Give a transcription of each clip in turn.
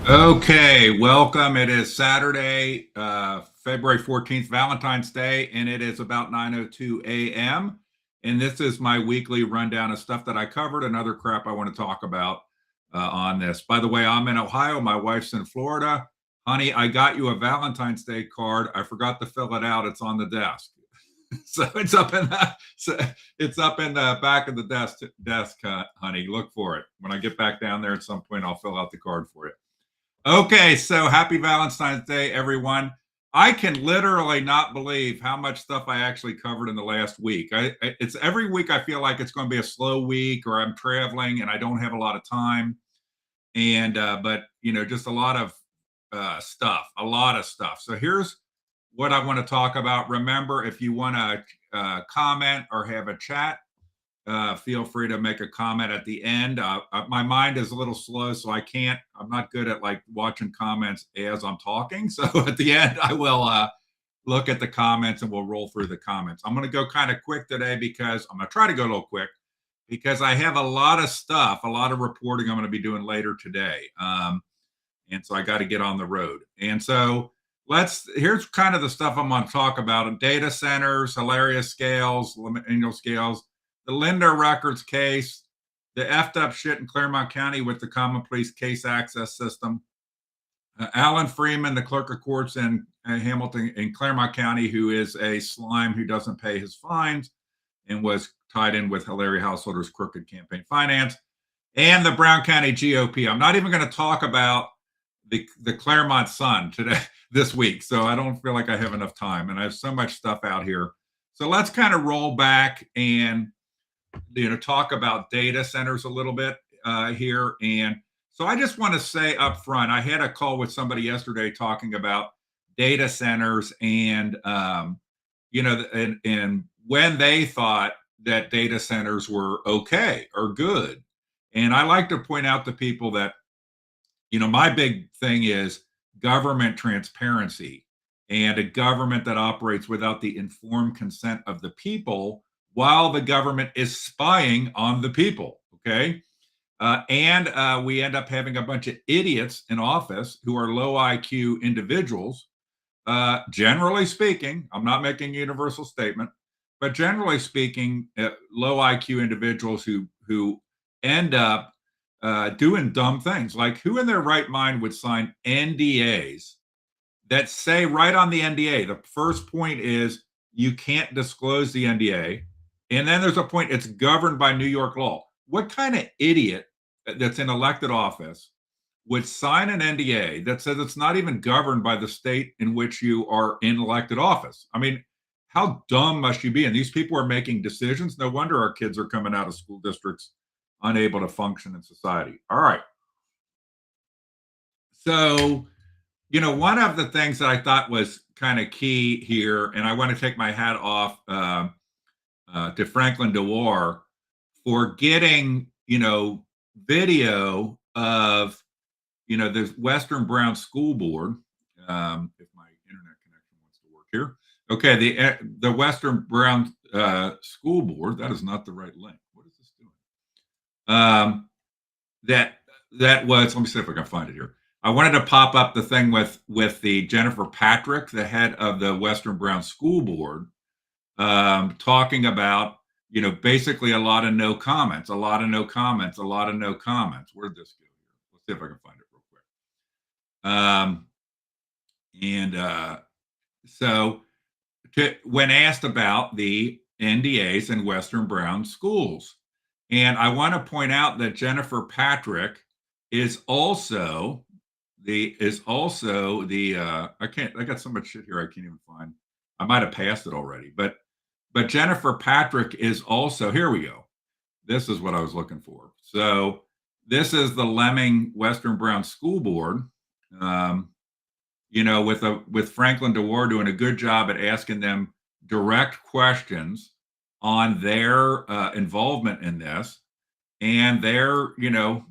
Okay, welcome. It is Saturday, February 14th, Valentine's Day, and it is about 9:02 a.m. And this is my weekly rundown of stuff that I covered and other crap I want to talk about on this. By the way, I'm in Ohio. My wife's in Florida. Honey, I got you a Valentine's Day card. I forgot to fill it out. It's on the desk. So it's up in the back of the desk, honey. Look for it. When I get back down there at some point, I'll fill out the card for you. Okay, so happy Valentine's Day, everyone. I can literally not believe how much stuff I actually covered in the last week. It's every week I feel like it's going to be a slow week, or I'm traveling and I don't have a lot of time. And but just a lot of a lot of stuff. So here's what I want to talk about. Remember, if you want to comment or have a chat, feel free to make a comment at the end. My mind is a little slow, so I'm not good at like watching comments as I'm talking. So at the end, I will look at the comments and we'll roll through the comments. I'm going to go kind of quick today because I'm going to try to go a little quick because I have a lot of stuff, a lot of reporting I'm going to be doing later today. And so I got to get on the road. And so here's kind of the stuff I'm going to talk about: data centers, hilarious scales, annual scales, the Linder Records case, the effed up shit in Claremont County with the Common Police case access system, Alan Freeman, the clerk of courts in Hamilton in Claremont County, who is a slime who doesn't pay his fines and was tied in with Larry Householder's crooked campaign finance, and the Brown County GOP. I'm not even going to talk about the Claremont Sun this week, so I don't feel like I have enough time, and I have so much stuff out here. So let's kind of roll back and talk about data centers a little bit here. And so I just want to say up front, I had a call with somebody yesterday talking about data centers and and when they thought that data centers were okay or good. And I like to point out to people that my big thing is government transparency, and a government that operates without the informed consent of the people while the government is spying on the people. Okay. And we end up having a bunch of idiots in office who are low IQ individuals. Generally speaking, I'm not making a universal statement, but generally speaking, low IQ individuals who end up doing dumb things. Like, who in their right mind would sign NDAs that say right on the NDA, the first point is you can't disclose the NDA. And then there's a point, it's governed by New York law. What kind of idiot that's in elected office would sign an NDA that says it's not even governed by the state in which you are in elected office? I mean, how dumb must you be? And these people are making decisions. No wonder our kids are coming out of school districts unable to function in society. All right. So, one of the things that I thought was kind of key here, and I want to take my hat off to Franklin DeWar for getting, video of, the Western Brown School Board. If my internet connection wants to work here. Okay, the Western Brown School Board. That is not the right link. What is this doing? That was. Let me see if I can find it here. I wanted to pop up the thing with the Jennifer Patrick, the head of the Western Brown School Board, talking about, basically a lot of no comments. Where did this go here? Let's see if I can find it real quick. So when asked about the NDAs in Western Brown schools, and I want to point out that Jennifer Patrick is also the I got so much shit here I can't even find. I might have passed it already, but Jennifer Patrick is also, here we go. This is what I was looking for. So this is the Lemming Western Brown School Board, with Franklin DeWar doing a good job at asking them direct questions on their involvement in this, and their, So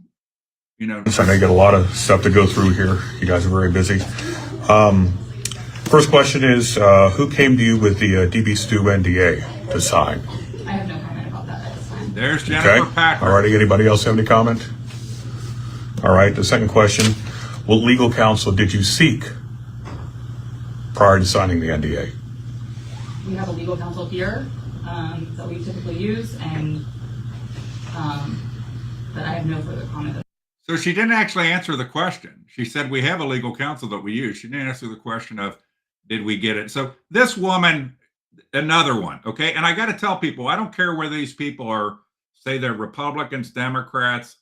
I know you got a lot of stuff to go through here. You guys are very busy. First question is, who came to you with the DB Stu NDA to sign? I have no comment about that at this time. There's Jennifer Patrick. All righty. Anybody else have any comment? All right. The second question, What legal counsel did you seek prior to signing the NDA? We have a legal counsel here that we typically use, and that I have no further comment. So she didn't actually answer the question. She said, we have a legal counsel that we use. She didn't answer the question of, did we get it? So this woman, another one, okay? And I got to tell people, I don't care whether these people are, say they're Republicans, Democrats,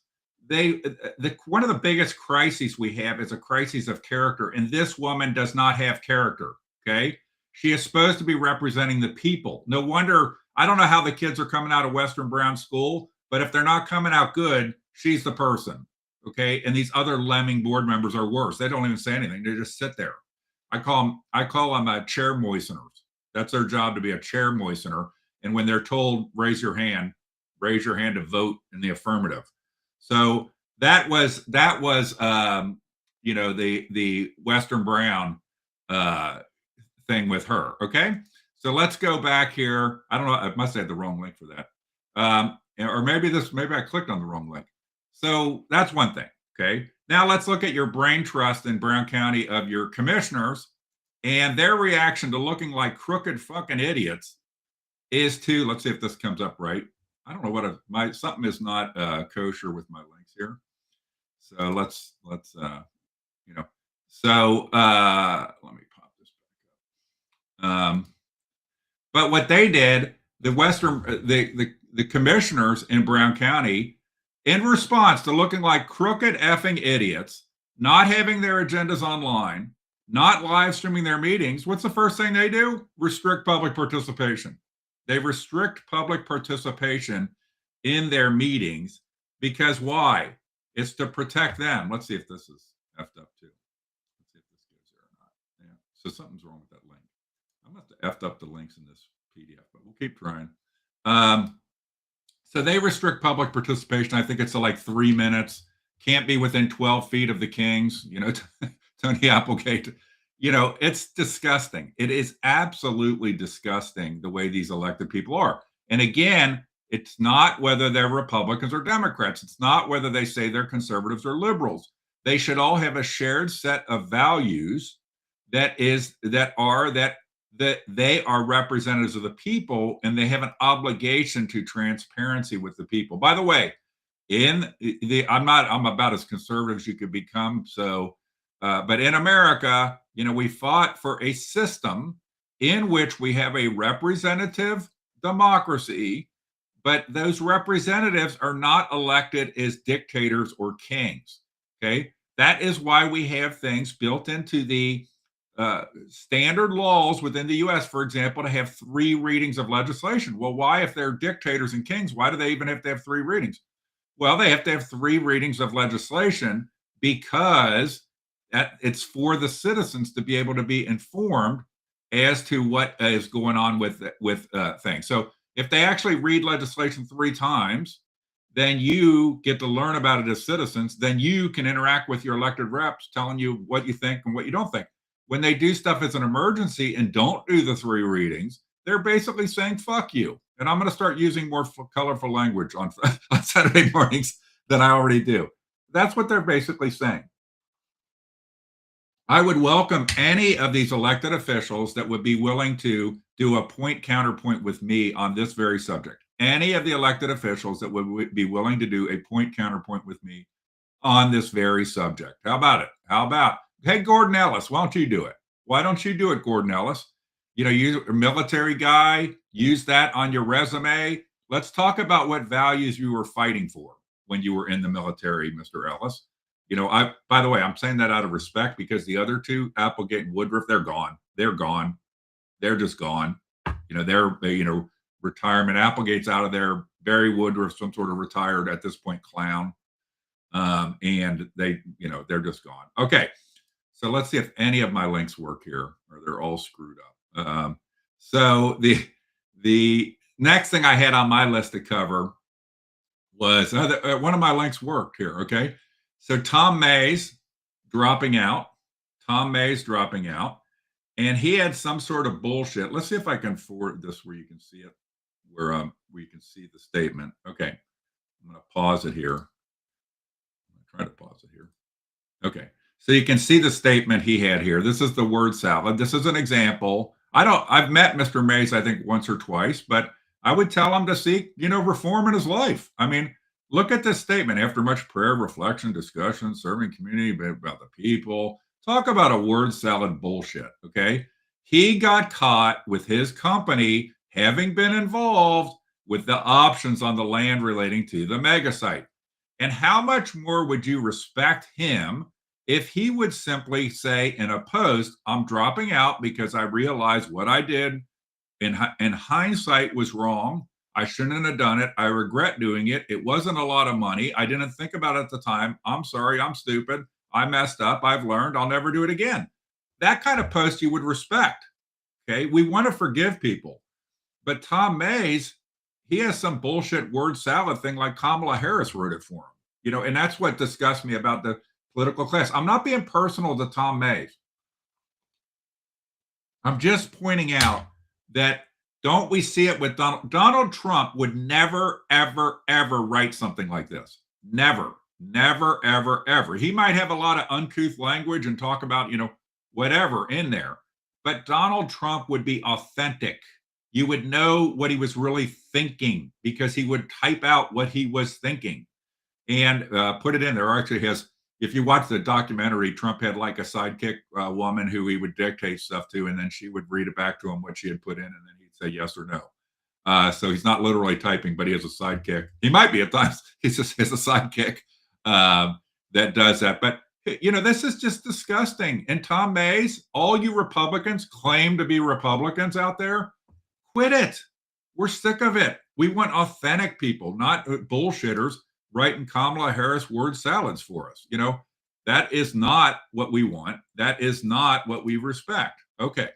one of the biggest crises we have is a crisis of character. And this woman does not have character, okay? She is supposed to be representing the people. No wonder, I don't know how the kids are coming out of Western Brown School, but if they're not coming out good, she's the person. Okay. And these other lemming board members are worse. They don't even say anything. They just sit there. I call them chair moisteners. That's their job, to be a chair moistener. And when they're told, raise your hand to vote in the affirmative. So that was the Western Brown thing with her. Okay. So let's go back here. I don't know. I must have had the wrong link for that. Or maybe I clicked on the wrong link. So that's one thing. Okay. Now let's look at your brain trust in Brown County of your commissioners, and their reaction to looking like crooked fucking idiots is to, let's see if this comes up right. I don't know what something is not kosher with my links here. So let's let me pop this back up. But what they did, the commissioners in Brown County, in response to looking like crooked effing idiots, not having their agendas online, not live streaming their meetings, what's the first thing they do? Restrict public participation. They restrict public participation in their meetings because why? It's to protect them. Let's see if this is effed up too. Let's see if this goes there or not. Yeah. So something's wrong with that link. I must have effed up the links in this PDF, but we'll keep trying. So they restrict public participation. I think it's like 3 minutes. Can't be within 12 feet of the Kings. Tony Applegate. It's disgusting. It is absolutely disgusting the way these elected people are. And again, it's not whether they're Republicans or Democrats. It's not whether they say they're conservatives or liberals. They should all have a shared set of values that they are representatives of the people, and they have an obligation to transparency with the people. By the way, I'm about as conservative as you could become. So, but in America, we fought for a system in which we have a representative democracy, but those representatives are not elected as dictators or kings. Okay. That is why we have things built into the standard laws within the U.S., for example, to have 3 readings of legislation. Well, why, if they're dictators and kings, why do they even have to have 3 readings? Well, they have to have 3 readings of legislation because it's for the citizens to be able to be informed as to what is going on with things. So if they actually read legislation 3 times, then you get to learn about it as citizens. Then you can interact with your elected reps telling you what you think and what you don't think. When they do stuff as an emergency and don't do the 3 readings, they're basically saying, fuck you. And I'm going to start using more colorful language on Saturday mornings than I already do. That's what they're basically saying. I would welcome any of these elected officials that would be willing to do a point counterpoint with me on this very subject. Any of the elected officials that would be willing to do a point counterpoint with me on this very subject. How about it? How about, hey, Gordon Ellis, why don't you do it? Why don't you do it, Gordon Ellis? You're a military guy, use that on your resume. Let's talk about what values you were fighting for when you were in the military, Mr. Ellis. By the way, I'm saying that out of respect because the other 2, Applegate and Woodruff, they're gone. They're gone. They're just gone. Retirement. Applegate's out of there. Barry Woodruff, some sort of retired at this point clown. And they're just gone. Okay. So let's see if any of my links work here, or they're all screwed up. So the next thing I had on my list to cover was one of my links worked here. Okay. So Tom Mays dropping out. And he had some sort of bullshit. Let's see if I can forward this where you can see it, where you can see the statement. Okay. I'm going to pause it here. I'm going to try to pause it here. Okay. So you can see the statement he had here. This is the word salad. This is an example. I've met Mr. Mays, I think, once or twice, but I would tell him to seek, reform in his life. I mean, look at this statement. After much prayer, reflection, discussion, serving community about the people. Talk about a word salad bullshit. Okay. He got caught with his company having been involved with the options on the land relating to the mega site. And how much more would you respect him if he would simply say in a post, I'm dropping out because I realized what I did in hindsight was wrong. I shouldn't have done it. I regret doing it. It wasn't a lot of money. I didn't think about it at the time. I'm sorry. I'm stupid. I messed up. I've learned. I'll never do it again. That kind of post you would respect. Okay. We want to forgive people. But Tom Mays, he has some bullshit word salad thing like Kamala Harris wrote it for him. And that's what disgusts me about the political class. I'm not being personal to Tom Mays. I'm just pointing out that don't we see it with Donald Trump would never, ever, ever write something like this. Never, never, ever, ever. He might have a lot of uncouth language and talk about, whatever in there. But Donald Trump would be authentic. You would know what he was really thinking because he would type out what he was thinking and put it in there. Actually, if you watch the documentary, Trump had like a sidekick woman who he would dictate stuff to, and then she would read it back to him what she had put in, and then he'd say yes or no. So he's not literally typing, but he has a sidekick. He might be at times. He just has a sidekick that does that. But this is just disgusting. And Tom Mays, all you Republicans claim to be Republicans out there, quit it. We're sick of it. We want authentic people, not bullshitters writing Kamala Harris word salads for us. That is not what we want. That is not what we respect. Okay.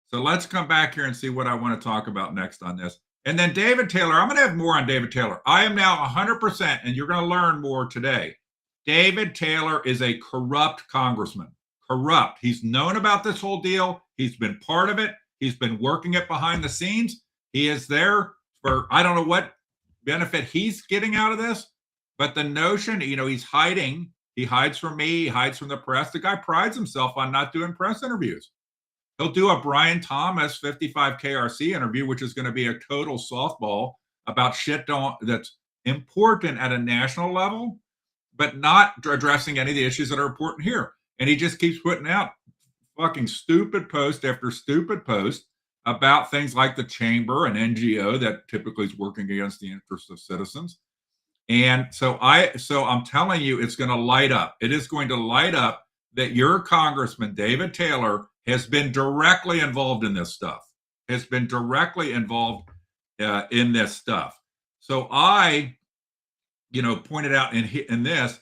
So let's come back here and see what I want to talk about next on this. And then David Taylor, I'm going to have more on David Taylor. I am now 100%, and you're going to learn more today. David Taylor is a corrupt congressman. Corrupt. He's known about this whole deal. He's been part of it. He's been working it behind the scenes. He is there for, I don't know what benefit he's getting out of this, but the notion, he's hiding. He hides from me. He hides from the press. The guy prides himself on not doing press interviews. He'll do a Brian Thomas 55 KRC interview, which is going to be a total softball about shit that's important at a national level, but not addressing any of the issues that are important here. And he just keeps putting out fucking stupid post after stupid post about things like the chamber, an NGO that typically is working against the interests of citizens. And so I'm telling you, it's going to light up. It is going to light up that your Congressman, David Taylor, has been directly involved in this stuff, in this stuff. So I, pointed out in this,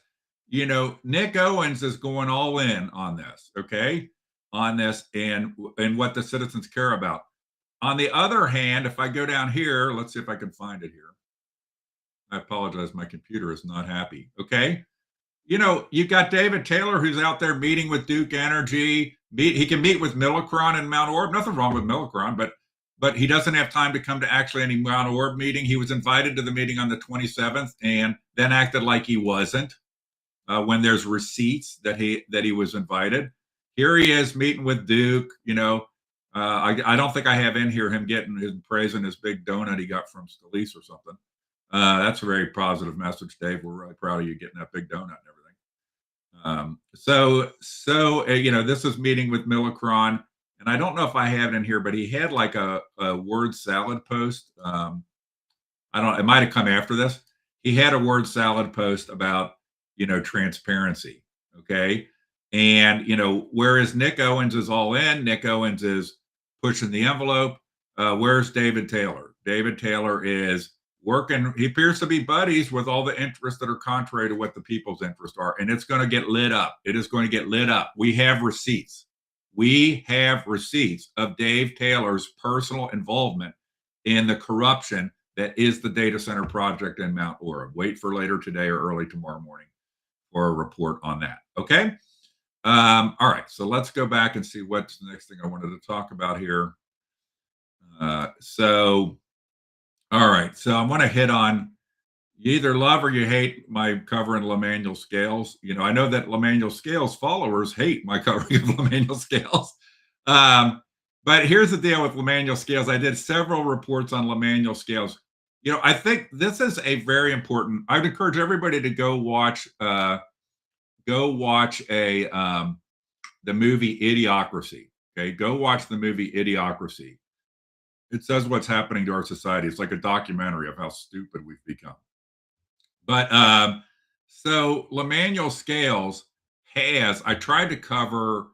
Nick Owens is going all in on this, okay? On this and what the citizens care about. On the other hand, if I go down here, let's see if I can find it here. I apologize. My computer is not happy. Okay. You've got David Taylor who's out there meeting with Duke Energy. He can meet with Millicron and Mount Orb. Nothing wrong with Millicron, but he doesn't have time to come to actually any Mount Orb meeting. He was invited to the meeting on the 27th and then acted like he wasn't when there's receipts that he was invited. Here he is meeting with Duke. I don't think I have in here him praising his big donut he got from Scalise or something. That's a very positive message, Dave. We're really proud of you getting that big donut and everything. This is meeting with Millicron, and I don't know if I have it in here, but he had like a word salad post. It might have come after this. He had a word salad post about, transparency. Okay. And, whereas Nick Owens is all in, Nick Owens is pushing the envelope. Where's David Taylor? David Taylor is working. He appears to be buddies with all the interests that are contrary to what the people's interests are. And it's going to get lit up. It is going to get lit up. We have receipts. Of Dave Taylor's personal involvement in the corruption that is the data center project in Mount Orab. Wait for later today or early tomorrow morning for a report on that. Okay. All right. So let's go back and see what's the next thing I wanted to talk about here. All right. So I want to hit on You either love or you hate my covering LaManuel Scales. I know that LaManuel Scales followers hate my covering of LaManuel Scales. Um, but here's the deal with LaManuel Scales. I did several reports on LaManuel Scales. I think this is a very important. I'd encourage everybody to go watch a the movie Idiocracy. Okay, go watch the movie Idiocracy. It says what's happening to our society. It's like a documentary of how stupid we've become. But so LaManuel Scales I tried to cover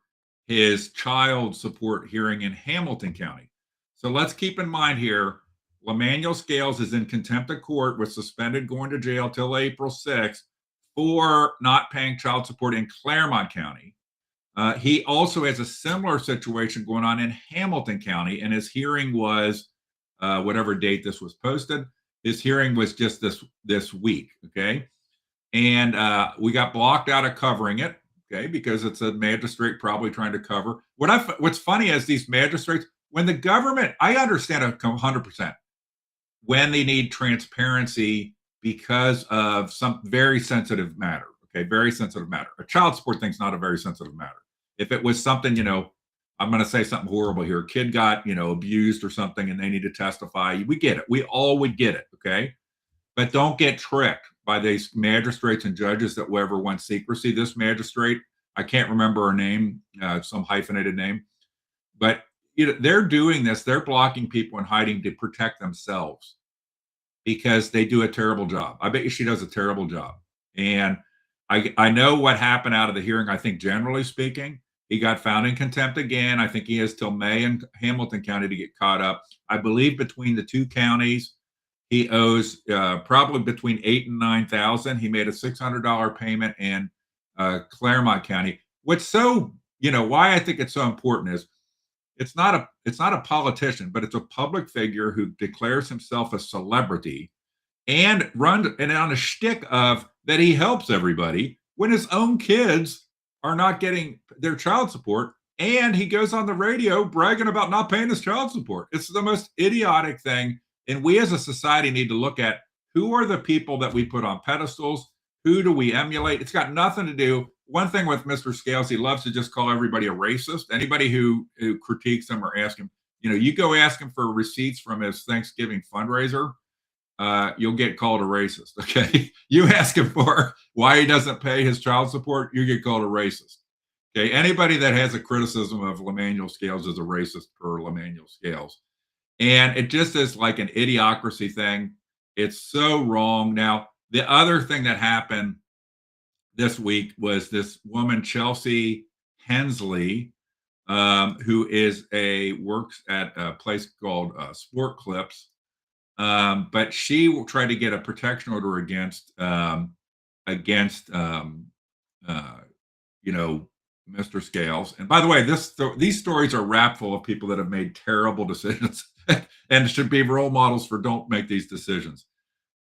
his child support hearing in Hamilton County. So let's keep in mind here, LaManuel Scales is in contempt of court, was suspended, going to jail till April 6th for not paying child support in Claremont County. He also has a similar situation going on in Hamilton County, and his hearing was whatever date this was posted. His hearing was just this week, okay? And we got blocked out of covering it, okay, because it's a magistrate probably trying to cover. What's funny is these magistrates, when the government, I understand 100%, when they need transparency because of some very sensitive matter, okay, very sensitive matter. A child support thing's not a very sensitive matter. If it was something, I'm going to say something horrible here. A kid got, abused or something and they need to testify. We get it. We all would get it. Okay. But don't get tricked by these magistrates and judges that will ever want secrecy. This magistrate, I can't remember her name, some hyphenated name, but they're doing this. They're blocking people and hiding to protect themselves because they do a terrible job. I bet you she does a terrible job. And I know what happened out of the hearing. I think generally speaking, he got found in contempt again. I think he has till May in Hamilton County to get caught up. I believe between the two counties, he owes probably between $8,000 and $9,000. He made a $600 payment in Claremont County. What's so, why I think it's so important is it's not a politician, but it's a public figure who declares himself a celebrity and runs and on a shtick of that he helps everybody when his own kids are not getting their child support, and he goes on the radio bragging about not paying his child support. It's the most idiotic thing, and we as a society need to look at who are the people that we put on pedestals, who do we emulate. It's got nothing to do. One thing with Mr. Scales, he loves to just call everybody a racist. Anybody who critiques him or asks him, you go ask him for receipts from his Thanksgiving fundraiser, you'll get called a racist. Okay. You ask him for why he doesn't pay his child support, you get called a racist. Okay. Anybody that has a criticism of LaManuel Scales is a racist per LaManuel Scales. And it just is like an idiocracy thing. It's so wrong. Now, the other thing that happened this week was this woman, Chelsea Hensley, who works at a place called Sport Clips. But she will try to get a protection order against Mr. Scales. And by the way, these stories are wrapped full of people that have made terrible decisions and should be role models for don't make these decisions.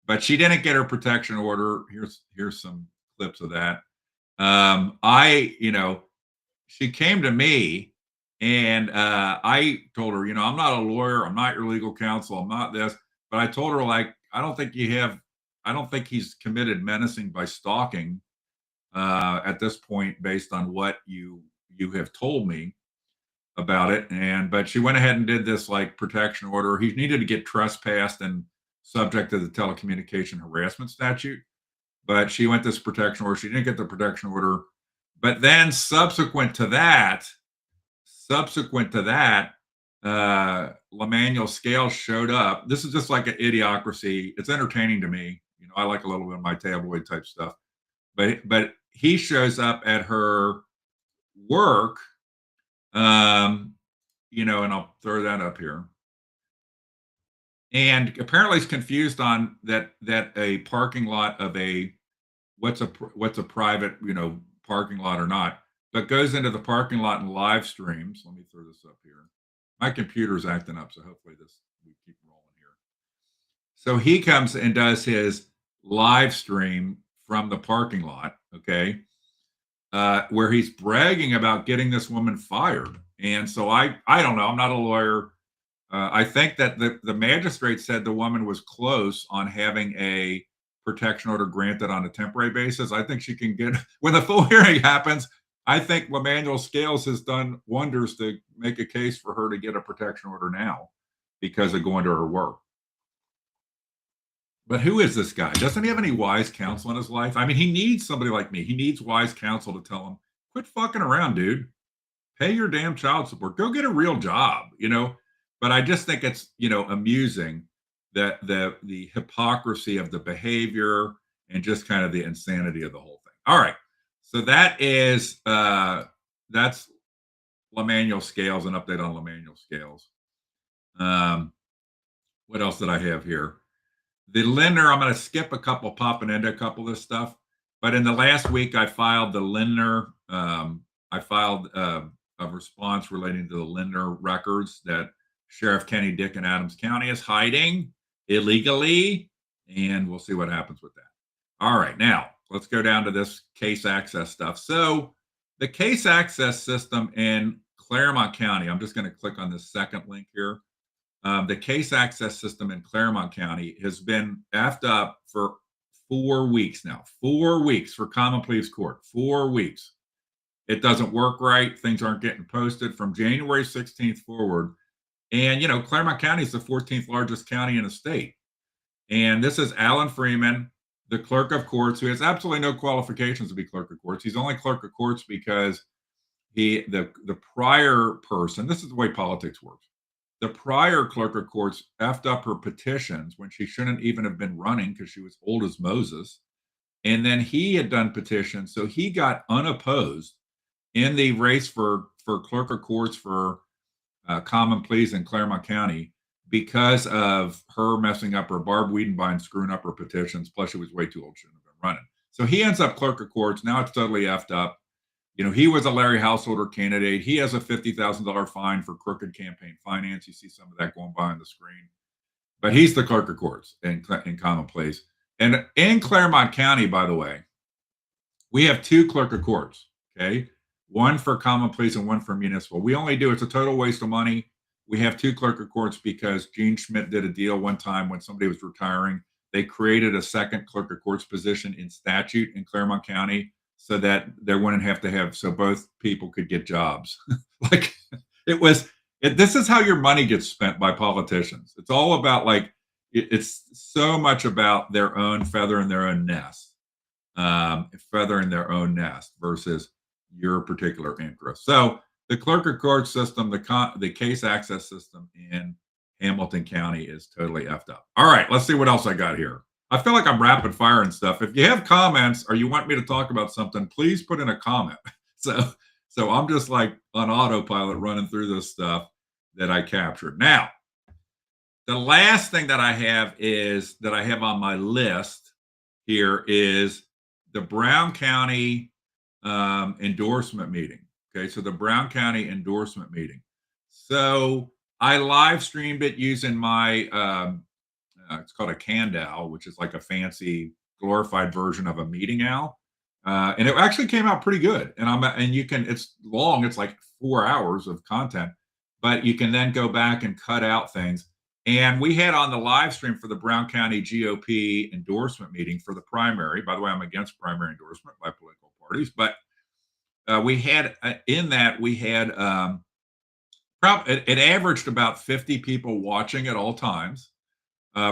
But she didn't get her protection order. Here's some clips of that. She came to me and I told her, I'm not a lawyer. I'm not your legal counsel. I'm not this. But I told her, I don't think he's committed menacing by stalking at this point based on what you have told me about it. But she went ahead and did this protection order. He needed to get trespassed and subject to the telecommunication harassment statute. But she went this protection order. She didn't get the protection order. But then subsequent to that, LaManuel Scales showed up. This is just like an idiocracy. It's entertaining to me. I like a little bit of my tabloid type stuff. But he shows up at her work, and I'll throw that up here. And apparently he's confused on that a parking lot of what's a private, parking lot or not, but goes into the parking lot and live streams. Let me throw this up here. My computer's acting up, so hopefully we keep rolling here. So he comes and does his live stream from the parking lot, okay, where he's bragging about getting this woman fired. And so I don't know. I'm not a lawyer. I think that the magistrate said the woman was close on having a protection order granted on a temporary basis. I think she can get, when the full hearing happens, I think Lemanuel Scales has done wonders to make a case for her to get a protection order now because of going to her work. But who is this guy? Doesn't he have any wise counsel in his life? I mean, he needs somebody like me. He needs wise counsel to tell him, quit fucking around, dude. Pay your damn child support. Go get a real job, you know? But I just think it's, you know, amusing that the hypocrisy of the behavior and just kind of the insanity of the whole thing. All right. So that is, that's Lemanuel Scales, an update on Lemanuel Scales. What else did I have here? The Lindner, I'm going to skip a couple, popping into a couple of this stuff. But in the last week, I filed the Lindner, I filed a response relating to the Lindner records that Sheriff Kenny Dick in Adams County is hiding illegally. And we'll see what happens with that. All right, now let's go down to this case access stuff. So the case access system in Claremont County, I'm just going to click on this second link here. The case access system in Claremont County has been effed up for 4 weeks now. 4 weeks for common pleas court. 4 weeks. It doesn't work right. Things aren't getting posted from January 16th forward. And, you know, Claremont County is the 14th largest county in the state. And this is Alan Freeman, the clerk of courts, who has absolutely no qualifications to be clerk of courts. He's only clerk of courts because the prior person, this is the way politics works. The prior clerk of courts effed up her petitions when she shouldn't even have been running because she was old as Moses. And then he had done petitions. So he got unopposed in the race for clerk of courts for common pleas in Claremont County because of her messing up her, Barb Wiedenbein screwing up her petitions. Plus, she was way too old, shouldn't have been running. So he ends up clerk of courts. Now it's totally effed up. You know, he was a Larry Householder candidate. He has a $50,000 fine for crooked campaign finance. You see some of that going by on the screen. But he's the clerk of courts in common pleas. And in Claremont County, by the way, we have 2 clerk of courts, okay? One for common pleas and one for municipal. We only do, it's a total waste of money. We have 2 clerk of courts because Gene Schmidt did a deal one time when somebody was retiring. They created a second clerk of courts position in statute in Claremont County so that they wouldn't have to have, so both people could get jobs. Like this is how your money gets spent by politicians. It's all about it's so much about their own feather in their own nest, feather in their own nest versus your particular interest. So the clerk of court system, the case access system in Hamilton County is totally effed up. All right, let's see what else I got here. I feel like I'm rapid fire and stuff. If you have comments or you want me to talk about something, please put in a comment. So I'm just like on autopilot running through this stuff that I captured. Now, the last thing that I have on my list here is the Brown County endorsement meeting. Okay, so the Brown County endorsement meeting. So I live streamed it using my it's called a Candal, which is like a fancy glorified version of a meeting owl. And it actually came out pretty good. And you can, it's long, it's like 4 hours of content, but you can then go back and cut out things. And we had on the live stream for the Brown County GOP endorsement meeting for the primary. By the way, I'm against primary endorsement by political parties, but we had it averaged about 50 people watching at all times.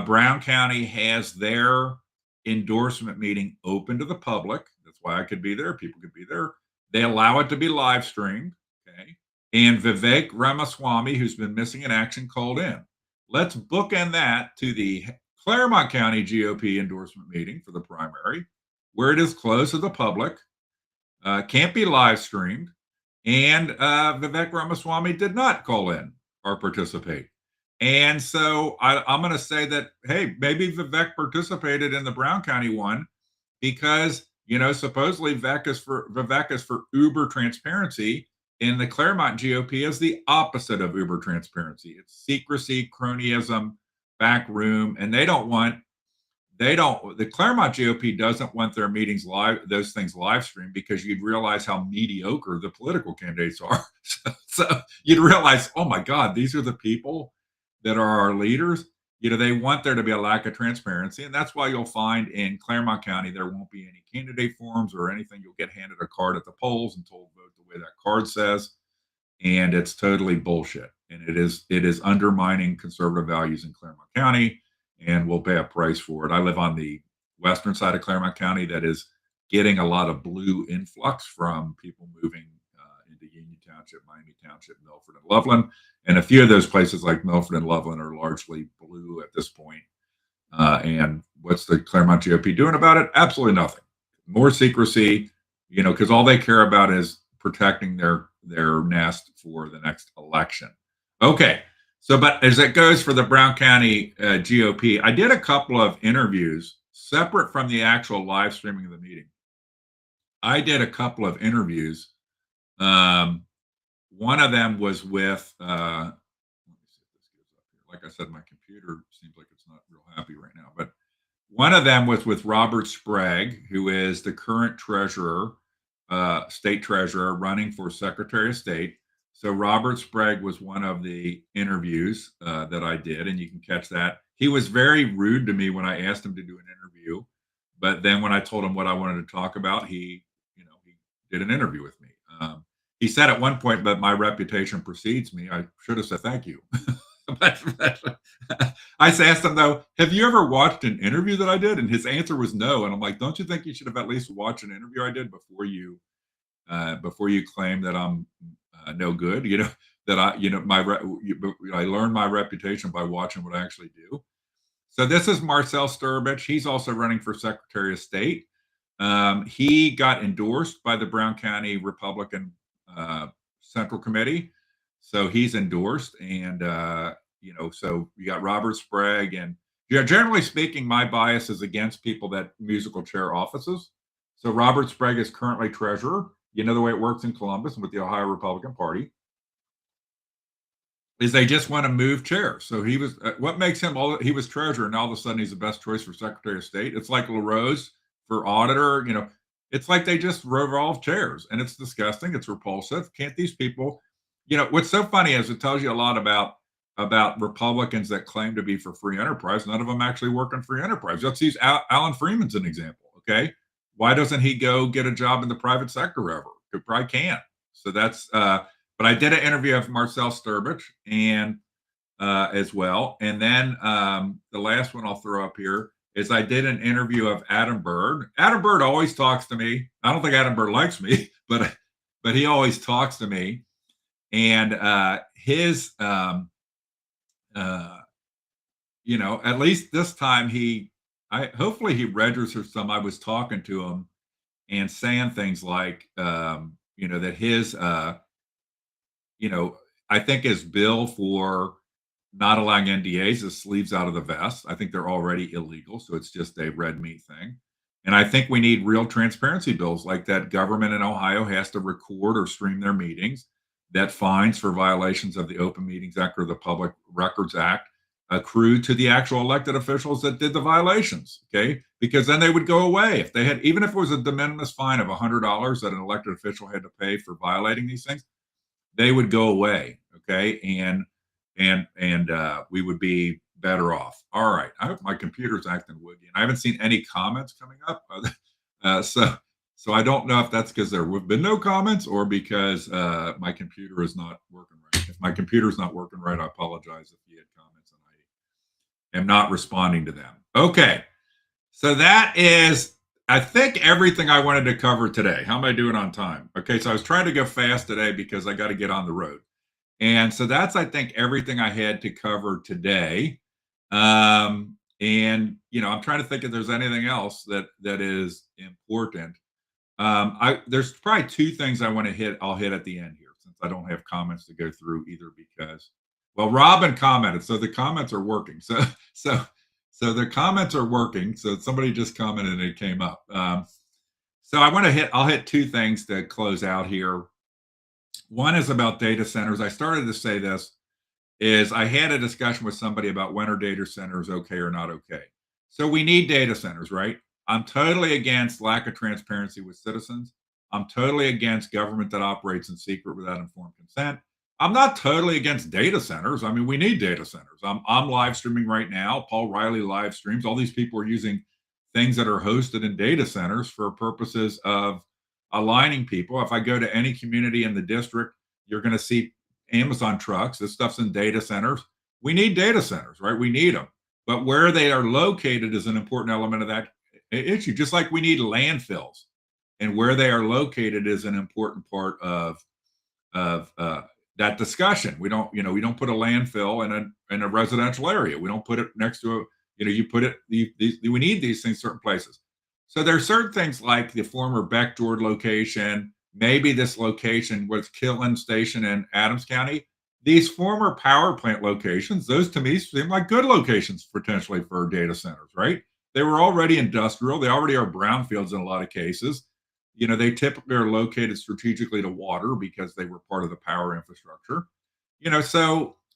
Brown County has their endorsement meeting open to the public. That's why I could be there. People could be there. They allow it to be live streamed. Okay. And Vivek Ramaswamy, who's been missing in action, called in. Let's bookend that to the Claremont County GOP endorsement meeting for the primary, where it is closed to the public, can't be live streamed, and Vivek Ramaswamy did not call in or participate. And so I'm going to say that, hey, maybe Vivek participated in the Brown County one because, you know, supposedly Vivek is for uber transparency, and the Claremont GOP is the opposite of uber transparency. It's secrecy, cronyism, back room, and the Claremont GOP doesn't want their meetings those things live streamed because you'd realize how mediocre the political candidates are. So you'd realize, oh my God, these are the people that are our leaders. they want there to be a lack of transparency. And that's why you'll find in Claremont County, there won't be any candidate forms or anything. You'll get handed a card at the polls and told vote the way that card says. And it's totally bullshit. And it is undermining conservative values in Claremont County, and we'll pay a price for it. I live on the western side of Claremont County that is getting a lot of blue influx from people moving into Union Township, Miami Township, Milford, and Loveland. And a few of those places like Milford and Loveland are largely blue at this point. And what's the Claremont GOP doing about it? Absolutely nothing. More secrecy, because all they care about is protecting their nest for the next election. Okay. So, but as it goes for the Brown County GOP, I did a couple of interviews separate from the actual live streaming of the meeting. I did a couple of interviews. One of them was with, let me see if this goes up here. Like I said, my computer seems like it's not real happy right now, but one of them was with Robert Sprague, who is the current treasurer, state treasurer, running for Secretary of State. So Robert Sprague was one of the interviews that I did, and you can catch that. He was very rude to me when I asked him to do an interview, but then when I told him what I wanted to talk about, he did an interview with me. He said at one point, "But my reputation precedes me." I should have said thank you. I asked him though, "Have you ever watched an interview that I did?" And his answer was no. And I'm like, "Don't you think you should have at least watched an interview I did before you claim that I'm no good?" That I learned my reputation by watching what I actually do. So this is Marcel Sturbich. He's also running for Secretary of State. He got endorsed by the Brown County Republican Central Committee. So he's endorsed. And, so you got Robert Sprague. And generally speaking, my bias is against people that musical chair offices. So Robert Sprague is currently treasurer. You know the way it works in Columbus and with the Ohio Republican Party is they just want to move chairs. So he was, what makes him, he was treasurer, and all of a sudden he's the best choice for Secretary of State. It's like LaRose for auditor, it's like they just revolve chairs, and it's disgusting. It's repulsive. Can't these people, what's so funny is it tells you a lot about Republicans that claim to be for free enterprise. None of them actually work on free enterprise. Let's use Alan Freeman's an example. Okay. Why doesn't he go get a job in the private sector ever? He probably can't. So that's, but I did an interview of Marcel Sturbich and as well. And then the last one I'll throw up here is I did an interview of Adam Byrd. Adam Byrd always talks to me. I don't think Adam Byrd likes me, but he always talks to me. And his, at least this time hopefully he registers some. I was talking to him and saying things like, that his, I think his bill for not allowing NDAs is sleeves out of the vest. I think they're already illegal, so it's just a red meat thing. And I think we need real transparency bills like that. Government in Ohio has to record or stream their meetings, that fines for violations of the Open Meetings Act or the Public Records Act accrue to the actual elected officials that did the violations, okay? Because then they would go away. If they had, even if it was a de minimis fine of $100 that an elected official had to pay for violating these things, they would go away, okay? And we would be better off. All right. I hope my computer's acting woogie, and I haven't seen any comments coming up. So I don't know if that's because there have been no comments or because my computer is not working right. If my computer's not working right, I apologize if you had comments and I am not responding to them. Okay. So that is, I think, everything I wanted to cover today. How am I doing on time? Okay. So I was trying to go fast today because I got to get on the road. And so that's, I think, everything I had to cover today. I'm trying to think if there's anything else that is important. There's probably two things I want to hit. I'll hit at the end here since I don't have comments to go through either because, well, Robin commented, so the comments are working. So the comments are working. So somebody just commented and it came up. So I'll hit two things to close out here. One is about data centers. I started to say this is I had a discussion with somebody about when are data centers okay or not okay. So we need data centers, right? I'm totally against lack of transparency with citizens. I'm totally against government that operates in secret without informed consent. I'm not totally against data centers. I mean, we need data centers. I'm live streaming right now. Paul Riley live streams. All these people are using things that are hosted in data centers for purposes of aligning people. If I go to any community in the district, you're going to see Amazon trucks. This stuff's in data centers. We need data centers, right? We need them. But where they are located is an important element of that issue, just like we need landfills. And where they are located is an important part of that discussion. We don't put a landfill in a residential area. We don't put it next to you put it. We need these things certain places. So there are certain things like the former Beckjord location. Maybe this location was Killen Station in Adams County. These former power plant locations, those to me seem like good locations potentially for data centers, right? They were already industrial. They already are brownfields in a lot of cases. They typically are located strategically to water because they were part of the power infrastructure.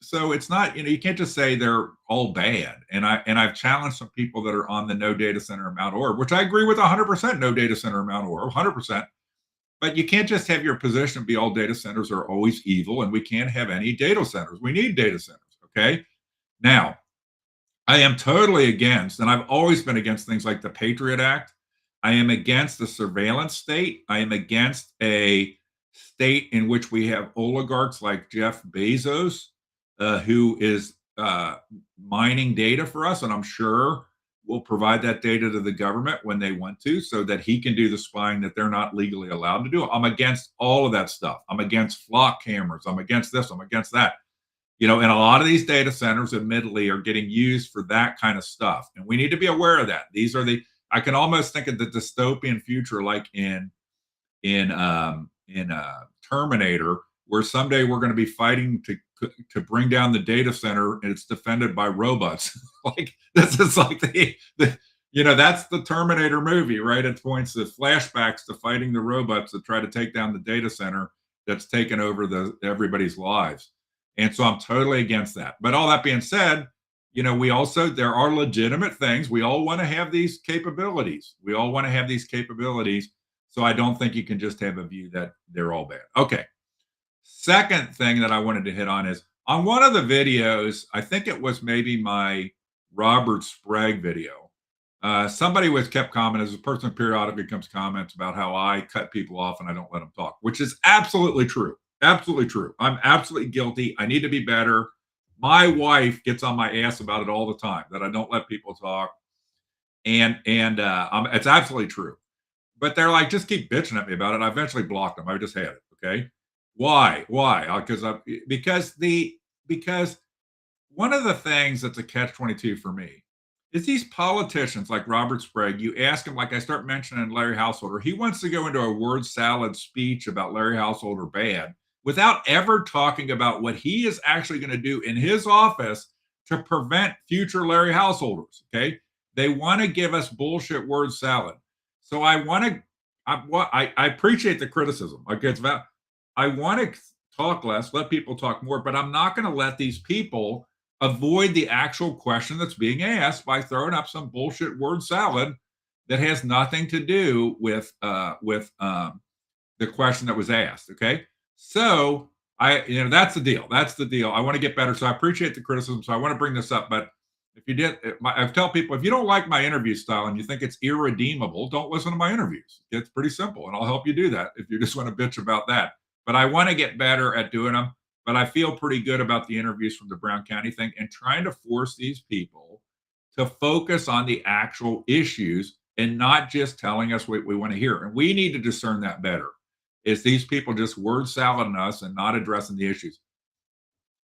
So it's not, you can't just say they're all bad. And I've challenged some people that are on the no data center in Mount Orab, which I agree with 100%, no data center in Mount Orab, 100%. But you can't just have your position be all data centers are always evil, and we can't have any data centers. We need data centers. Okay. Now, I am totally against, and I've always been against things like the Patriot Act. I am against the surveillance state. I am against a state in which we have oligarchs like Jeff Bezos, who is mining data for us, and I'm sure will provide that data to the government when they want to, so that he can do the spying that they're not legally allowed to do. I'm against all of that stuff. I'm against flock cameras. I'm against this. I'm against that. And a lot of these data centers, admittedly, are getting used for that kind of stuff, and we need to be aware of that. I can almost think of the dystopian future, like in Terminator, where someday we're going to be fighting to bring down the data center, and it's defended by robots. Like this is like that's the Terminator movie, right? It points the flashbacks to fighting the robots that try to take down the data center that's taken over everybody's lives. And so I'm totally against that. But all that being said, there are legitimate things. We all want to have these capabilities. So I don't think you can just have a view that they're all bad. Okay. Second thing that I wanted to hit on is on one of the videos, I think it was maybe my Robert Sprague video. Somebody kept commenting, as a person periodically comes comments about how I cut people off and I don't let them talk, which is absolutely true. Absolutely true. I'm absolutely guilty. I need to be better. My wife gets on my ass about it all the time, that I don't let people talk. And it's absolutely true. But they're like, just keep bitching at me about it. I eventually blocked them. I just had it. Okay. Why? Because one of the things that's a catch-22 for me is these politicians like Robert Sprague. You ask him, like I start mentioning Larry Householder, he wants to go into a word salad speech about Larry Householder bad without ever talking about what he is actually going to do in his office to prevent future Larry Householders. Okay. They want to give us bullshit word salad. So I appreciate the criticism. Like I want to talk less, let people talk more, but I'm not going to let these people avoid the actual question that's being asked by throwing up some bullshit word salad that has nothing to do with the question that was asked. Okay. So that's the deal. I want to get better. So I appreciate the criticism. So I want to bring this up, but I tell people, if you don't like my interview style and you think it's irredeemable, don't listen to my interviews. It's pretty simple, and I'll help you do that if you just want to bitch about that. But I want to get better at doing them. But I feel pretty good about the interviews from the Brown County thing and trying to force these people to focus on the actual issues and not just telling us what we want to hear. And we need to discern that better. Is these people just word salading us and not addressing the issues?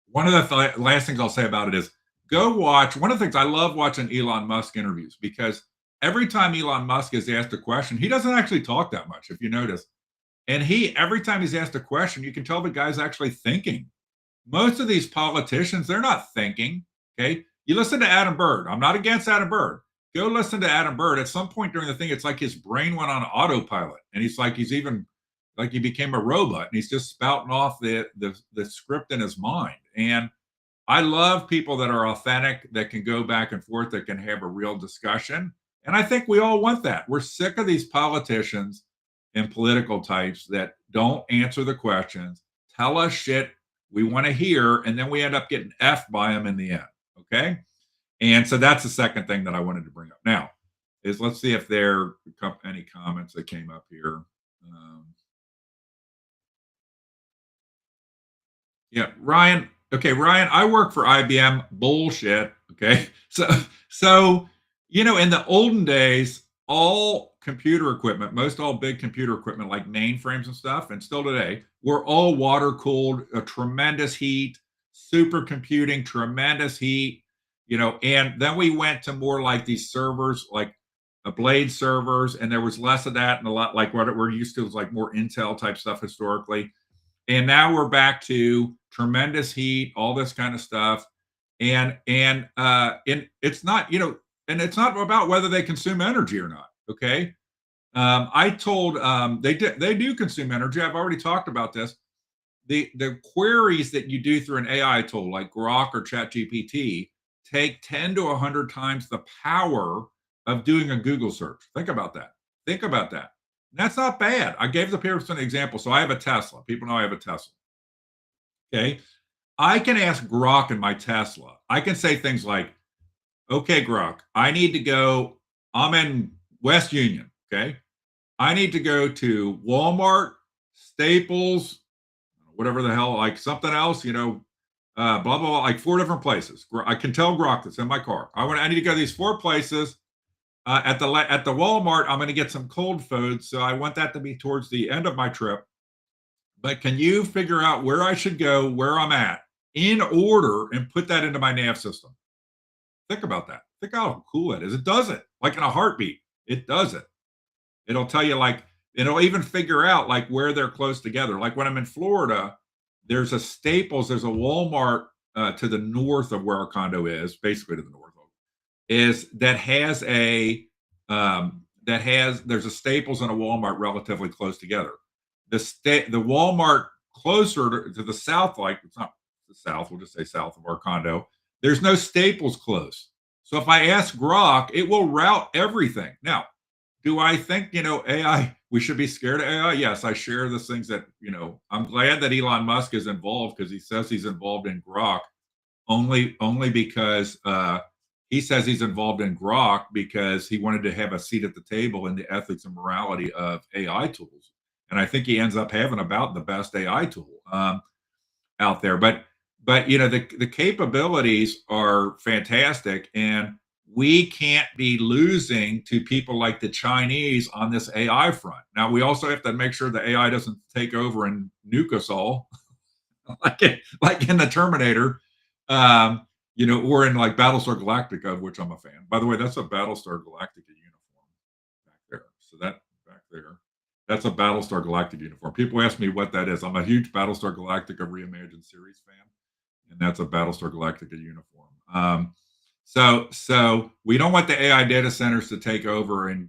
One of the last things I'll say about it is go watch. One of the things I love watching Elon Musk interviews, because every time Elon Musk is asked a question, he doesn't actually talk that much, if you notice. And every time he's asked a question, you can tell the guy's actually thinking. Most of these politicians, they're not thinking. Okay. You listen to Adam Byrd. I'm not against Adam Byrd. Go listen to Adam Byrd. At some point during the thing, it's like his brain went on autopilot. And he became a robot, and he's just spouting off the script in his mind. And I love people that are authentic, that can go back and forth, that can have a real discussion. And I think we all want that. We're sick of these politicians and political types that don't answer the questions, tell us shit we want to hear, and then we end up getting F by them in the end. Okay. And so that's the second thing that I wanted to bring up. Now, is let's see if there are any comments that came up here. Yeah, Ryan. Okay, Ryan, I work for IBM. Bullshit. Okay. So, in the olden days, all computer equipment, most all big computer equipment like mainframes and stuff, and still today, were all water cooled, a tremendous heat, supercomputing, tremendous heat, and then we went to more like these servers, like a blade servers, and there was less of that and a lot like what we're used to was like more Intel type stuff historically. And now we're back to tremendous heat, all this kind of stuff. And it's not, and it's not about whether they consume energy or not. Okay. I told they do consume energy. I've already talked about this. The queries that you do through an AI tool like Grok or ChatGPT take 10 to 100 times the power of doing a Google search. Think about that. Think about that. That's not bad. I gave the person an example. So I have a Tesla. People know I have a Tesla. Okay. I can ask Grok in my Tesla. I can say things like, okay, Grok, I need to go. I'm in West Union. Okay. I need to go to Walmart, Staples, whatever the hell, like something else, blah, blah, blah, like 4 different places. I can tell Grok that's in my car. I need to go to these 4 places. At the Walmart, I'm going to get some cold food, so I want that to be towards the end of my trip. But can you figure out where I should go, where I'm at, in order, and put that into my nav system? Think about that. Think how cool that is. It does it like in a heartbeat. It does it. It'll tell you it'll even figure out like where they're close together. Like when I'm in Florida, there's a Staples, there's a Walmart to the north of where our condo is, basically to the north. Is that has there's a Staples and a Walmart relatively close together. The Walmart closer to the south, like it's not the south, we'll just say south of our condo, there's no Staples close. So if I ask Grok, it will route everything. Now, do I think, AI, we should be scared of AI? Yes, I share the things that, I'm glad that Elon Musk is involved because he says he's involved in Grok only because he says he's involved in Grok because he wanted to have a seat at the table in the ethics and morality of AI tools. And I think he ends up having about the best AI tool out there. But the capabilities are fantastic, and we can't be losing to people like the Chinese on this AI front. Now, we also have to make sure the AI doesn't take over and nuke us all, like in the Terminator. Or in like Battlestar Galactica, of which I'm a fan. By the way, that's a Battlestar Galactica uniform back there. So that back there, that's a Battlestar Galactica uniform. People ask me what that is. I'm a huge Battlestar Galactica reimagined series fan, and that's a Battlestar Galactica uniform. So we don't want the AI data centers to take over and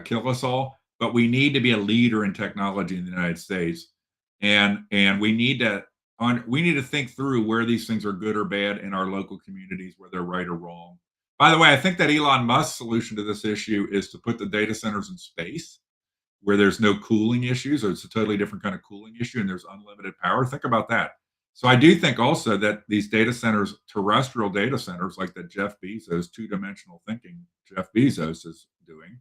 kill us all, but we need to be a leader in technology in the United States, and we need to think through where these things are good or bad in our local communities, where they're right or wrong. By the way, I think that Elon Musk's solution to this issue is to put the data centers in space where there's no cooling issues, or it's a totally different kind of cooling issue and there's unlimited power. Think about that. So I do think also that these data centers, terrestrial data centers like that Jeff Bezos, two-dimensional thinking Jeff Bezos is doing,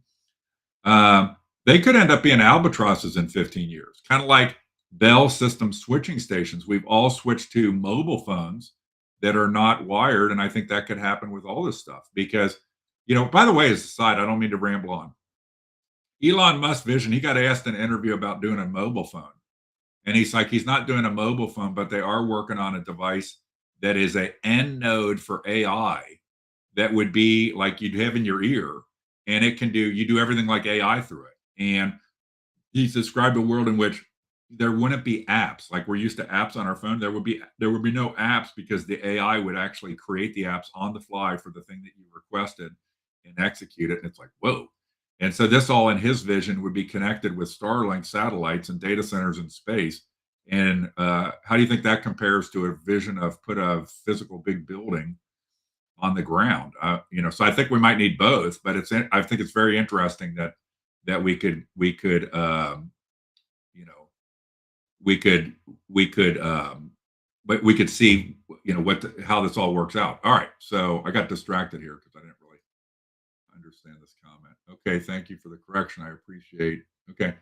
they could end up being albatrosses in 15 years, kind of like Bell system switching stations. We've all switched to mobile phones that are not wired. And I think that could happen with all this stuff because, by the way, as a side, I don't mean to ramble on. Elon Musk's vision, he got asked in an interview about doing a mobile phone. And he's like, he's not doing a mobile phone, but they are working on a device that is an end node for AI that would be like you'd have in your ear. And you do everything like AI through it. And he's described a world in which there wouldn't be apps like we're used to apps on our phone. There would be no apps because the AI would actually create the apps on the fly for the thing that you requested and execute it. And it's like, whoa. And so this all in his vision would be connected with Starlink satellites and data centers in space. And how do you think that compares to a vision of put a physical big building on the ground? So I think we might need both, but I think it's very interesting that we could but we could see, how this all works out. All right. So I got distracted here because I didn't really understand this comment. Okay. Thank you for the correction. I appreciate. Okay.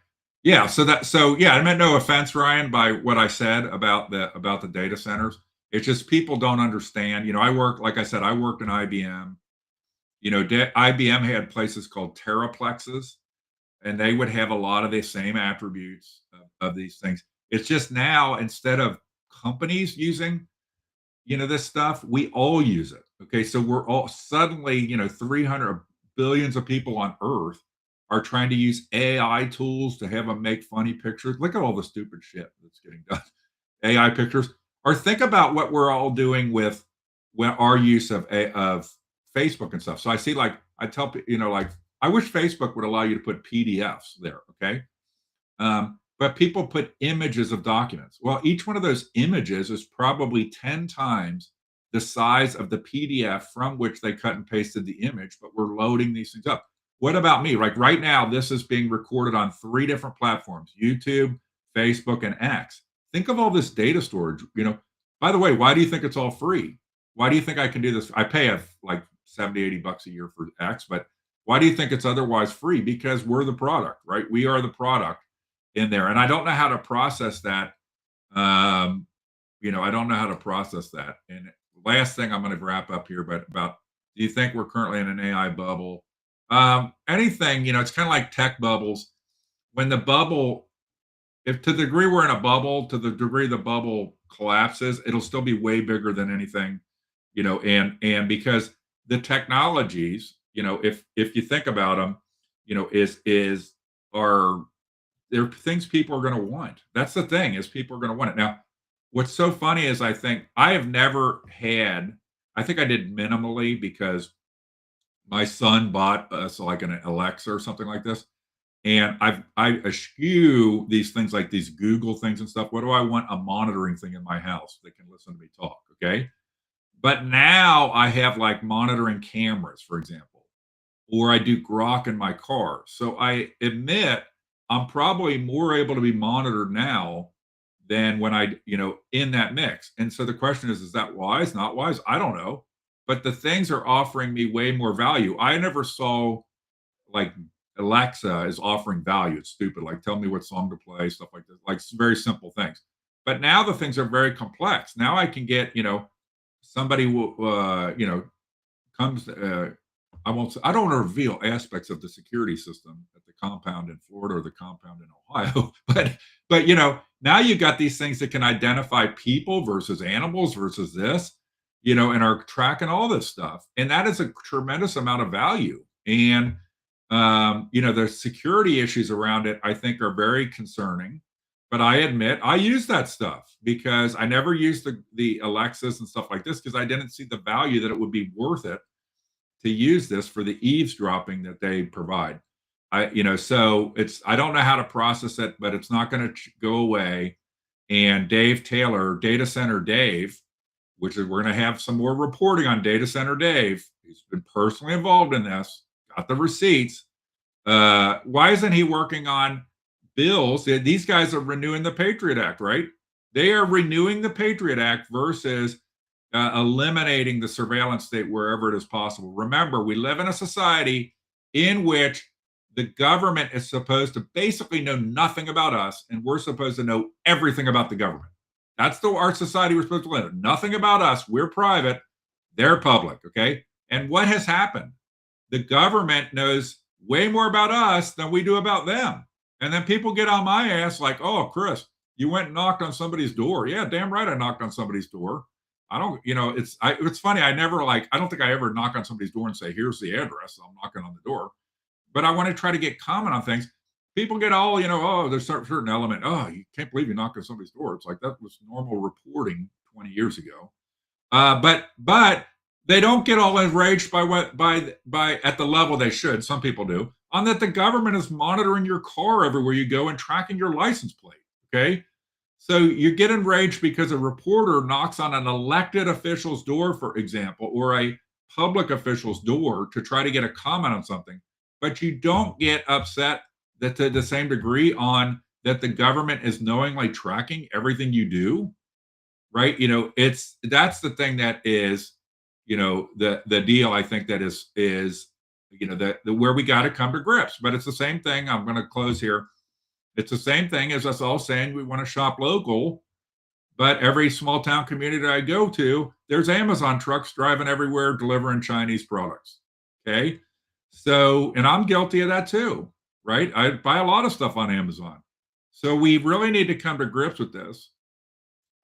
Yeah. So I meant no offense, Ryan, by what I said about the data centers. It's just people don't understand. Like I said, I worked in IBM. IBM had places called Teraplexes, and they would have a lot of the same attributes of these things. It's just now, instead of companies using, this stuff, we all use it. Okay. So we're all suddenly, 300 billions of people on earth are trying to use AI tools to have them make funny pictures. Look at all the stupid shit that's getting done. AI pictures. Or think about what we're all doing with our use of Facebook and stuff. So I see, like, I tell people, like, I wish Facebook would allow you to put PDFs there. Okay. But people put images of documents. Well, each one of those images is probably 10 times the size of the PDF from which they cut and pasted the image, but we're loading these things up. What about me? Like right now, this is being recorded on 3 different platforms: YouTube, Facebook, and X. Think of all this data storage. By the way, why do you think it's all free? Why do you think I can do this? I pay like 70, $80 a year for X, but why do you think it's otherwise free? Because we're the product, right? We are the product in there. And I don't know how to process that. I don't know how to process that. And last thing I'm going to wrap up here, but about, do you think we're currently in an AI bubble? Anything, it's kind of like tech bubbles. When the bubble, if to the degree we're in a bubble, to the degree the bubble collapses, it'll still be way bigger than anything, and because the technologies, if you think about them, are they're things people are going to want. That's the thing, is people are going to want it. Now, what's so funny is I think I have never had, I think I did minimally because my son bought us like an Alexa or something like this. And I eschew these things like these Google things and stuff. What do I want? A monitoring thing in my house that can listen to me talk. Okay. But now I have like monitoring cameras, for example, or I do Grok in my car. So I admit I'm probably more able to be monitored now than when in that mix. And so the question is that wise, not wise? I don't know. But the things are offering me way more value. I never saw like Alexa is offering value. It's stupid. Like, tell me what song to play, stuff like this, like very simple things. But now the things are very complex. Now I can get, somebody will, comes, I don't want to reveal aspects of the security system at the compound in Florida or the compound in Ohio, but now you've got these things that can identify people versus animals versus this, and are tracking all this stuff. And that is a tremendous amount of value. And, the security issues around it, I think, are very concerning. But I admit I use that stuff because I never used the Alexas and stuff like this because I didn't see the value that it would be worth it to use this for the eavesdropping that they provide. So I don't know how to process it, but it's not going to go away. And Dave Taylor, Data Center Dave, which is, we're going to have some more reporting on Data Center Dave. He's been personally involved in this, got the receipts. Why isn't he working on bills? These guys are renewing the Patriot Act, right? They are renewing the Patriot Act versus eliminating the surveillance state wherever it is possible. Remember, we live in a society in which the government is supposed to basically know nothing about us, and we're supposed to know everything about the government. That's our society we're supposed to live in. Nothing about us. We're private. They're public. Okay. And what has happened? The government knows way more about us than we do about them. And then people get on my ass like, oh, Chris, you went and knocked on somebody's door. Yeah, damn right. I knocked on somebody's door. I don't, it's funny. I don't think I ever knock on somebody's door and say, here's the address. I'm knocking on the door. But I want to try to get comment on things. People get all, oh, there's a certain element. Oh, you can't believe you knocked on somebody's door. It's like that was normal reporting 20 years ago. But they don't get all enraged by at the level they should. Some people do, on that the government is monitoring your car everywhere you go and tracking your license plate. Okay. So you get enraged because a reporter knocks on an elected official's door, for example, or a public official's door to try to get a comment on something, but you don't get upset that to the same degree on that the government is knowingly tracking everything you do. right? That's the thing that is, the deal. I think that is the where we got to come to grips. But it's the same thing. I'm going to close here. It's the same thing as us all saying we want to shop local, but every small town community I go to, there's Amazon trucks driving everywhere delivering Chinese products. Okay. So, and I'm guilty of that too, right? I buy a lot of stuff on Amazon. So we really need to come to grips with this.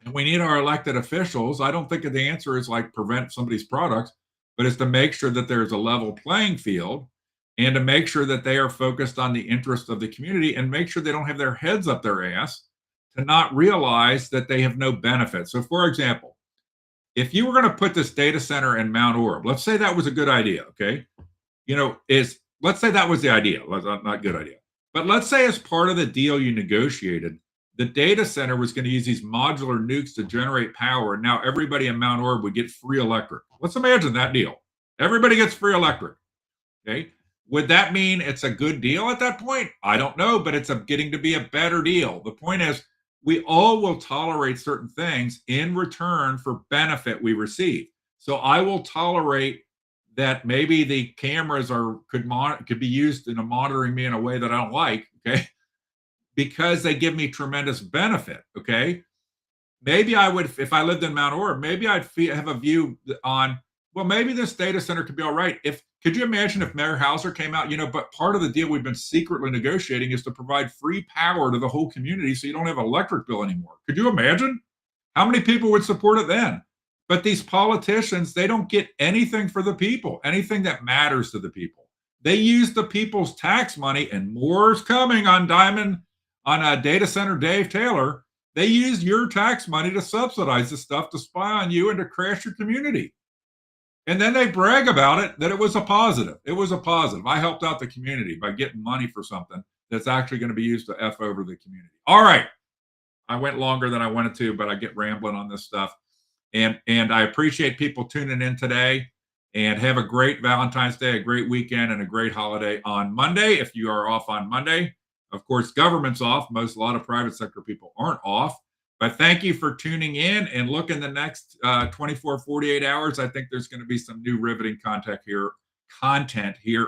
And we need our elected officials. I don't think the answer is like prevent somebody's products, but it's to make sure that there's a level playing field and to make sure that they are focused on the interest of the community and make sure they don't have their heads up their ass to not realize that they have no benefit. So, for example, if you were going to put this data center in Mount Orab, let's say that was a good idea, okay? Let's say that was the idea, not good idea. But let's say as part of the deal you negotiated, the data center was going to use these modular nukes to generate power. And now everybody in Mount Orab would get free electric. Let's imagine that deal. Everybody gets free electric. Okay. Would that mean it's a good deal at that point? I don't know, but it's getting to be a better deal. The point is, we all will tolerate certain things in return for benefit we receive. So I will tolerate that maybe the cameras could be used in monitoring me in a way that I don't like. Okay. Because they give me tremendous benefit. Okay. Maybe I would, if I lived in Mount Orab, maybe I'd have a view on, well, maybe this data center could be all right. Could you imagine if Mayor Hauser came out, but part of the deal we've been secretly negotiating is to provide free power to the whole community so you don't have an electric bill anymore. Could you imagine? How many people would support it then? But these politicians, they don't get anything for the people, anything that matters to the people. They use the people's tax money, and more is coming on a data center Dave Taylor. They use your tax money to subsidize the stuff to spy on you and to crash your community. And then they brag about it that it was a positive. It was a positive. I helped out the community by getting money for something that's actually going to be used to F over the community. All right. I went longer than I wanted to, but I get rambling on this stuff. And I appreciate people tuning in today, and have a great Valentine's Day, a great weekend, and a great holiday on Monday. If you are off on Monday, of course, government's off. A lot of private sector people aren't off. But thank you for tuning in, and look in the next 24, 48 hours. I think there's going to be some new riveting content here